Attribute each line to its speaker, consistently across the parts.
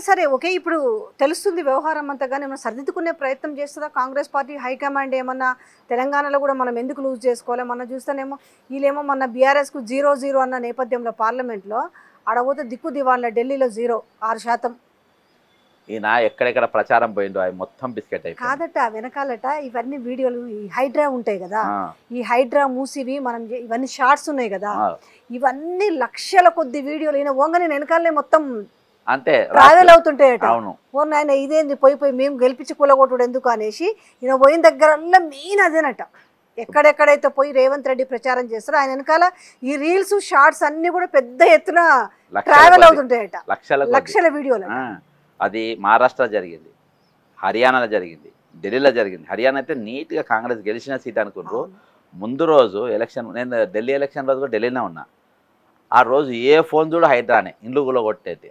Speaker 1: సరే ఓకే, ఇప్పుడు తెలుస్తుంది వ్యవహారం అంతా, కానీ మనం సరిదిద్దుకునే ప్రయత్నం చేస్తుందా కాంగ్రెస్ పార్టీ హైకమాండ్? ఏమన్నా తెలంగాణలో కూడా మనం ఎందుకు లూజ్ చేసుకోవాలి? మనం చూస్తేనేమో వీళ్ళేమో మన బీఆర్ఎస్కు 0-0 అన్న నేపథ్యంలో పార్లమెంట్లో ఆడపోతే దిక్కు దివాన్ల ఢిల్లీలో 0.6%.
Speaker 2: ఈయన ఎక్కడెక్కడ ప్రచారం పోయిందో అవి మొత్తం బిస్కెట్ అయిపోయింది.
Speaker 1: కాదట వెనకాలట ఇవన్నీ వీడియోలు, ఈ హైడ్రా ఉంటాయి కదా, ఈ హైడ్రా మూసివి మనం ఇవన్నీ షార్ట్స్ ఉన్నాయి కదా, ఇవన్నీ లక్షల కొద్ది వీడియోలు. ఈయన ఓంగ నేను వెనకాలనే మొత్తం
Speaker 2: అంతే
Speaker 1: ట్రావెల్ అవుతుంటాయట. ఓ నాయన ఇదేంది పోయి మేము గెలిపించి కూలగొట్టుడు ఎందుకు అనేసి ఈయన పోయిన దగ్గరల్లా మెయిన్ అదేనట. ఎక్కడెక్కడైతే పోయి రేవంత్ రెడ్డి ప్రచారం చేస్తారో ఆయన వెనకాల ఈ రీల్స్ షార్ట్స్ అన్ని కూడా పెద్ద ఎత్తున ట్రావెల్ అవుతుంటాయట, లక్షల వీడియోలు.
Speaker 2: అది మహారాష్ట్ర జరిగింది, హర్యానాలో జరిగింది, ఢిల్లీలో జరిగింది. హర్యానా అయితే నీట్గా కాంగ్రెస్ గెలిచిన సీట్ అనుకుంటారు. ముందు రోజు ఎలక్షన్, నేను ఢిల్లీ ఎలక్షన్ రోజు కూడా ఢిల్లీనే ఉన్నా. ఆ రోజు ఏ ఫోన్ చూడ హైడ్రానే ఇండ్లు కూడా కొట్టేది,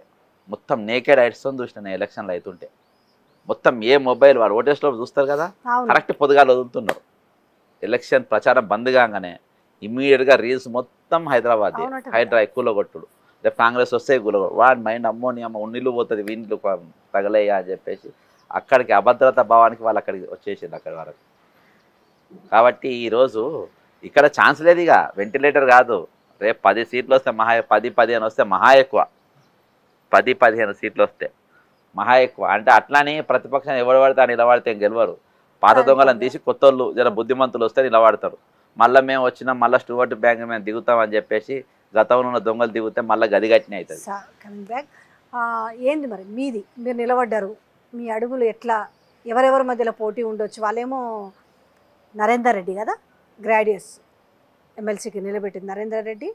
Speaker 2: మొత్తం నేకెడ్ హైట్స్తో చూసిన నేను ఎలక్షన్లు అవుతుంటే. మొత్తం ఏ మొబైల్ వాళ్ళు ఓటేస్లో చూస్తారు కదా, కరెక్ట్ పొద్దుగాలు వదులుతున్నారు. ఎలక్షన్ ప్రచారం బంద్ కాగానే ఇమ్మీడియట్గా రీల్స్ మొత్తం హైదరాబాద్ హైడ్రా ఎక్కువలో కొట్టుడు. రేపు కాంగ్రెస్ వస్తే గులగొడు వాడి మైండ్ అమ్మోని అమ్మ ఉన్నిల్లు పోతుంది, వీళ్ళు తగలేయా అని చెప్పేసి అక్కడికి అభద్రతా భావానికి వాళ్ళు అక్కడికి వచ్చేసింది అక్కడి వరకు. కాబట్టి ఈరోజు ఇక్కడ ఛాన్స్ లేదు, ఇక వెంటిలేటర్ కాదు. రేపు 10 సీట్లు వస్తే మహా 10-15 వస్తే మహా ఎక్కువ, 10-15 సీట్లు వస్తే మహా ఎక్కువ. అంటే అట్లానే ప్రతిపక్షం ఎవడు పడితే నిలబడితే గెలవరు. పాత దొంగలను తీసి కొత్త వాళ్ళు జర బుద్ధిమంతులు వస్తే నిలబడతారు. మళ్ళీ మేము వచ్చినాం, మళ్ళీ స్టూవర్ట్ బ్యాంక్ మేము దిగుతామని చెప్పేసి గతంలో ఉన్న దొంగలు దిగితే మళ్ళీ గది గట్టిన అవుతుంది.
Speaker 1: కమింగ్ బ్యాక్, ఏంది మరి మీది, మీరు నిలబడ్డారు, మీ అడుగులు ఎట్లా, ఎవరెవరి మధ్యలో పోటీ ఉండొచ్చు? వాళ్ళేమో నరేందర్ రెడ్డి కదా గ్రాడ్యుయేట్స్ ఎమ్మెల్సీకి నిలబెట్టింది నరేందర్ రెడ్డి,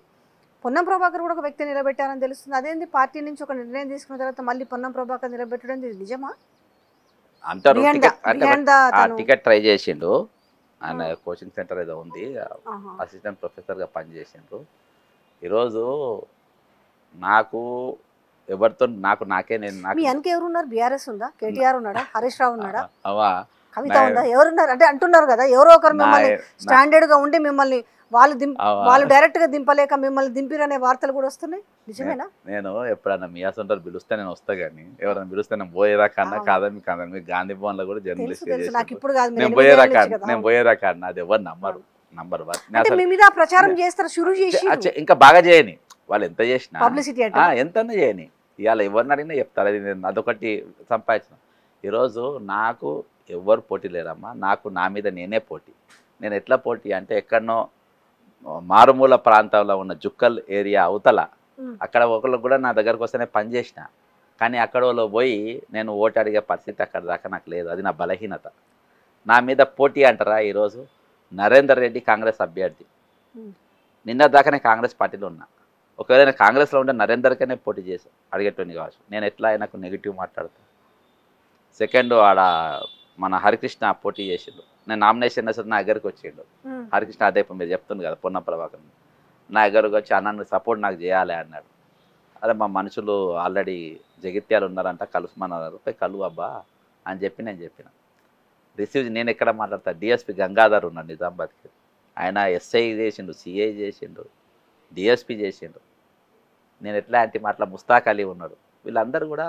Speaker 1: పొన్నం ప్రభాకర్ కూడా ఒక వ్యక్తి నిలబెట్టారని తెలుస్తుంది. అదేంది పార్టీ నుంచి ఒక నిర్ణయం తీసుకున్న తర్వాత మళ్ళీ పొన్నం ప్రభాకర్ నిలబెట్టడం ఇది నిజమా?
Speaker 2: అంటారు టికెట్ ట్రై చేసిండు, ఆయన కోచింగ్ సెంటర్ ఏదో ఉంది, అసిస్టెంట్ ప్రొఫెసర్గా పనిచేసిండ్రు. ఈరోజు నాకు ఎవరితో నాకే నేను
Speaker 1: మీ వెనక ఎవరు ఉన్నారు? బీఆర్ఎస్ ఉందా? కేటీఆర్ ఉన్నాడా? హరీష్ రావు ఉన్నాడా? కవిత ఉందా? ఎవరున్నారు అంటే అంటున్నారు కదా, ఎవరో ఒకరు మిమ్మల్ని స్టాండర్డ్ గా ఉండి మిమ్మల్ని వాళ్ళు డైరెక్ట్ గా దింపలేక మిమ్మల్ని దింపిరనే వార్తలు కూడా వస్తున్నాయి, నిజమేనా?
Speaker 2: నేను ఎప్పుడన్నా మీ అసంటారు పిలుస్తే నేను వస్తా, కానీ ఎవరైనా పిలుస్తే నేను పోయేదాకన్నా కాదని కాదని మీకు గాంధీ భవన్ లో కూడా జర్నలిస్ట్ నేను పోయేదాకన్నా అది ఎవరు నమ్మరు. నంబర్ 1
Speaker 1: ప్రచారం చేస్తారు, షురూ చేసి
Speaker 2: ఇంకా బాగా చేయని వాళ్ళు ఎంత చేసినా ఎంత చేయని ఇవాళ ఎవరిని అడిగినా చెప్తారు. అది నేను అదొకటి సంపాదించిన. ఈరోజు నాకు ఎవరు పోటీ లేరమ్మా, నాకు నా మీద నేనే పోటీ. నేను ఎట్లా పోటీ అంటే ఎక్కడనో మారుమూల ప్రాంతంలో ఉన్న జుక్కల్ ఏరియా అవతల అక్కడ ఒకళ్ళకి కూడా నా దగ్గరకు వస్తేనే పనిచేసిన, కానీ అక్కడ వాళ్ళు పోయి నేను ఓటు అడిగే పరిస్థితి అక్కడ దాకా నాకు లేదు. అది నా బలహీనత. నా మీద పోటీ అంటారా? ఈరోజు నరేందర్ రెడ్డి కాంగ్రెస్ అభ్యర్థి, నిన్న దాకానే కాంగ్రెస్ పార్టీలో ఉన్నా. ఒకవేళ నేను కాంగ్రెస్లో ఉంటే నరేందర్కనే పోటీ చేసి అడిగేటువంటి కావచ్చు. నేను ఎట్లా ఆయనకు నెగిటివ్ మాట్లాడతాను. సెకండ్ ఆడ మన హరికృష్ణ పోటీ చేసిండు, నేను నామినేషన్ వేస్తే నా దగ్గరికి వచ్చిండు హరికృష్ణ. అదే మీరు చెప్తుంది కదా పొన్నం ప్రభాకర్, నా దగ్గరకు వచ్చి అన్న సపోర్ట్ నాకు చేయాలి అన్నాడు. అరే మా మనుషులు ఆల్రెడీ జగిత్యాలు ఉన్నారంట, కలుసుమన్నారు, పోయి కలువు అబ్బా అని చెప్పి నేను చెప్పిన. రిసీవ్ నేను ఎక్కడ మాట్లాడతా, డిఎస్పీ గంగాధర్ ఉన్నాడు నిజామాబాద్కి, ఆయన ఎస్ఐ చేసిండు, సిఐ చేసిండు, డిఎస్పీ చేసిండు. నేను ఎట్లా అంటే మాట్లా ముస్తాక్ అలీ ఉన్నాడు, వీళ్ళందరూ కూడా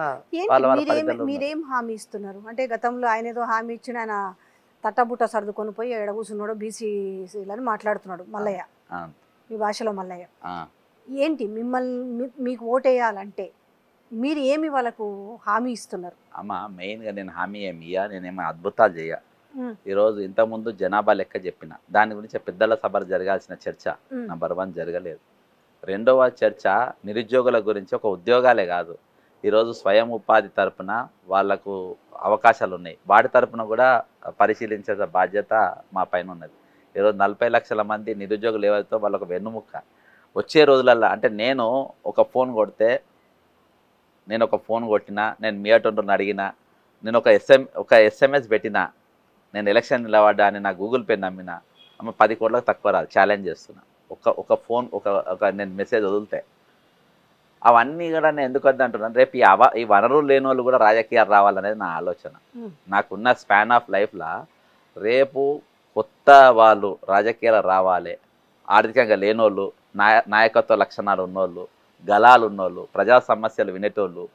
Speaker 1: మీరేం హామీ ఇస్తున్నారు అంటే? గతంలో ఆయన ఏదో హామీ ఇచ్చిన, ఆయన తట్టబుట్ట సర్దుకొని పోయి ఎడ కూర్చున్నాడు, బీసీలని మాట్లాడుతున్నాడు మల్లయ్య, మీ భాషలో మల్లయ్య. ఏంటి మిమ్మల్ని మీకు ఓటేయాలంటే మీరు ఏమి వాళ్ళకు హామీ ఇస్తున్నారు?
Speaker 2: అమ్మ మెయిన్గా నేను హామీ ఏమి ఇయ్యా, నేనేమో అద్భుతాలు చేయ. ఈరోజు ఇంతకుముందు జనాభా లెక్క చెప్పిన దాని గురించి పెద్దల సభలు జరగాల్సిన చర్చ నంబర్ 1 జరగలేదు. రెండవ చర్చ నిరుద్యోగుల గురించి, ఒక ఉద్యోగాలే కాదు, ఈరోజు స్వయం ఉపాధి తరపున వాళ్లకు అవకాశాలు ఉన్నాయి, వాటి తరపున కూడా పరిశీలించే బాధ్యత మా పైన ఉన్నది. ఈరోజు 40 లక్షల మంది నిరుద్యోగులు ఏవైతే వాళ్ళకు వెన్నుముక్క. వచ్చే రోజులల్లో అంటే నేను ఒక ఫోన్ కొట్టినా, నేను మీ అటోని అడిగినా, నేను ఒక ఎస్ఎంఎస్ పెట్టినా, నేను ఎలక్షన్ నిలబడ్డా అని నా గూగుల్ పే నమ్మినా, అమ్మ 10 కోట్లకు తక్కువ రాదు, ఛాలెంజ్ చేస్తున్నా. ఒక ఫోన్ నేను మెసేజ్ వదిలితే అవన్నీ కూడా నేను ఎందుకు వద్ద అంటున్నాను, రేపు ఈ వనరులు లేని వాళ్ళు కూడా రాజకీయాలు రావాలనేది నా ఆలోచన. నాకున్న స్పాన్ ఆఫ్ లైఫ్లో రేపు కొత్త వాళ్ళు రాజకీయాలు రావాలి, ఆర్థికంగా లేనోళ్ళు, నాయకత్వ లక్షణాలు ఉన్నోళ్ళు, గలాలు ఉన్నోళ్ళు, ప్రజా సమస్యలు వినేటోళ్ళు,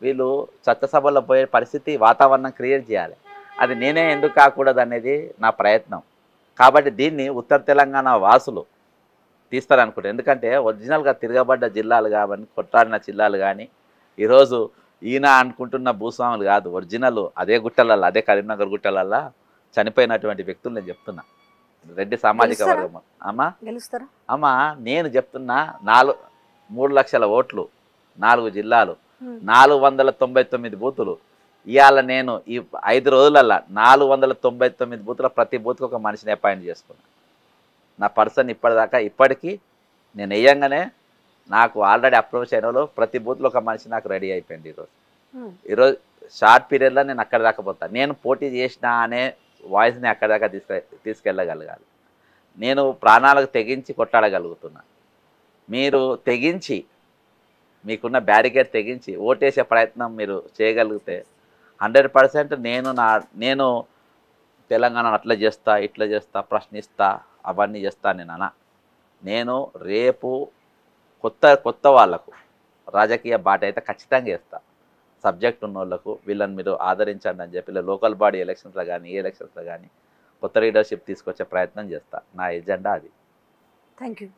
Speaker 2: వీళ్ళు చట్టసభల్లో పోయే పరిస్థితి వాతావరణం క్రియేట్ చేయాలి. అది నేనే ఎందుకు కాకూడదు అనేది నా ప్రయత్నం. కాబట్టి దీన్ని ఉత్తర తెలంగాణ వాసులు తీస్తారనుకుంటారు. ఎందుకంటే ఒరిజినల్గా తిరగబడ్డ జిల్లాలు కాబట్టి, కొట్లాడిన జిల్లాలు కానీ ఈరోజు ఈయన అనుకుంటున్న భూస్వాములు కాదు, ఒరిజినల్ అదే గుట్టలల్లో, అదే కరీంనగర్ గుట్టలల్లో చనిపోయినటువంటి వ్యక్తులు నేను చెప్తున్నా. రెడ్డి సామాజిక వర్గం అమ్మా
Speaker 1: గెలుస్తారా?
Speaker 2: అమ్మా నేను చెప్తున్నా 3 లక్షల ఓట్లు, 4 జిల్లాలు, 499 బూతులు. ఇవాళ నేను ఈ 5 రోజులల్లో 499 బూతుల ప్రతి బూత్కి ఒక మనిషిని అపాయింట్ చేసుకున్నా. నా పర్సన్ ఇప్పటికీ నేను వేయంగానే నాకు ఆల్రెడీ అప్రోచ్ అయిన వాళ్ళు ప్రతి బూత్లో ఒక మనిషి నాకు రెడీ అయిపోయింది. ఈరోజు షార్ట్ పీరియడ్లో నేను అక్కడ దాకా పోతాను. నేను పోటీ చేసిన అనే వాయిస్ని అక్కడ దాకా తీసుకెళ్ళగలగాలి. నేను ప్రాణాలకు తెగించి కొట్లాడగలుగుతున్నా. మీరు తెగించి మీకున్న బ్యారికేడ్ తెగించి ఓటేసే ప్రయత్నం మీరు చేయగలిగితే 100% నేను తెలంగాణను అట్లా చేస్తా, ఇట్లా చేస్తా, ప్రశ్నిస్తా, అవన్నీ చేస్తా నేను రేపు కొత్త వాళ్ళకు రాజకీయ బాట అయితే ఖచ్చితంగా వేస్తా. సబ్జెక్ట్ ఉన్న వాళ్ళకు వీళ్ళని మీరు ఆదరించండి అని చెప్పి లోకల్ బాడీ ఎలక్షన్స్లో కానీ ఏ ఎలక్షన్స్లో కానీ కొత్త లీడర్షిప్ తీసుకొచ్చే ప్రయత్నం చేస్తా. నా ఎజెండా అది.
Speaker 1: Thank you.